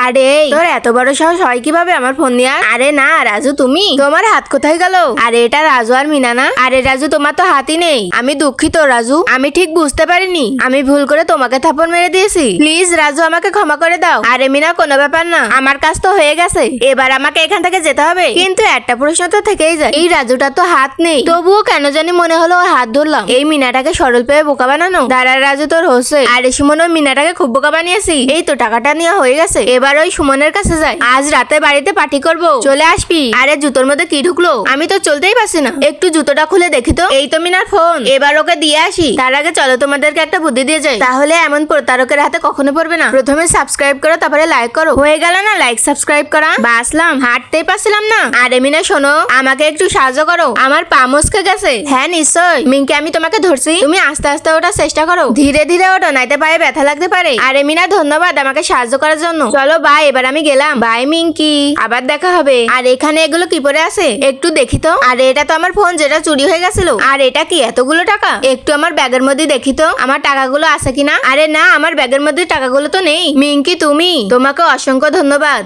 আরে তোর এত বড় সাহস হয় কিভাবে আমার ফোন নিয়ে? আরে না রাজু, তুমি, তোমার হাত কোথায় গেল? আরে এটা রাজু আর মিনা না? আরে রাজু, তোমার তো হাতই নেই। আমি দুঃখিত রাজু, আমি ঠিক বুঝতে পারিনি, আমি ভুল করে তোমাকে থাপ্পড় মেরে দিয়েছি। প্লিজ রাজু, আমাকে ক্ষমা করে দাও। আরে মিনা, কোনো ব্যাপার না, আমার কাজ তো হয়ে গেছে, এবার আমাকে এখান থেকে যেতে হবে। কিন্তু একটা প্রশ্ন তো থেকেই যায়, এই রাজুটা তো হাত নেই, তবুও কেন জানি মনে হলো ওর হাত ধরলাম। এই মিনাটাকে সরল পেয়ে বোকা বানানো? দাঁড়া রাজু, তোর হচ্ছে। আরে সুমন, ওই মিনাটাকে খুব বোকা বানিয়েছি। এই তো টাকাটা নেওয়া হয়ে গেছে, এবার ওই সুমনের কাছে যাই। আজ রাতে বাড়িতে পার্টি করব, চলে আসবি। আরে জুতোর মধ্যে কি ঢুকলো? আমি তো চলতেই পারছি না, একটু জুতোটা খুলে দেখি তো। এই তো মিনার ফোন, এবার ওকে দিয়ে আসি। তার আগে চলো তোমাদেরকে একটা বুদ্ধি দিয়ে যাই, তাহলে এমন প্রতারকের হাতে কখনো পড়বে না। প্রথমে সাবস্ক্রাইব করো, তারপরে লাইক করো। হয়ে গেল না লাইক সাবস্ক্রাইব করা? বাসলাম, হাঁটতেই পারছিলাম না। আরে মিনা শোনো, আমাকে একটু সাহায্য করো, আমার পা মস্কে গেছে। হ্যাঁ নিশ্চয় মিঙ্কি, আমি তোমাকে ধরছি, তুমি আস্তে আস্তে ওঠার চেষ্টা করো, ধীরে ধীরে ওঠো, নাইতে পায়ে ব্যথা লাগতে পারে। আরে মিনা, ধন্যবাদ আমাকে সাহায্য করার জন্য। চলো বাই, এবার আমি গেলাম। বাই মিঙ্কি, আবার দেখা হবে। আর এখানে এগুলো কি পরে আছে একটু দেখি তো। আরে এটা তো আমার ফোন, যেটা চুরি হয়ে গেছিল। আর এটা কি এতগুলো টাকা? একটু আমার ব্যাগের মধ্যে দেখি তো, আমার টাকাগুলো আছে কিনা। আরে না, আমার ব্যাগের মধ্যে টাকাগুলো তো নেই। মিঙ্কি তুমি, তোমাকে অসংখ্য ধন্যবাদ।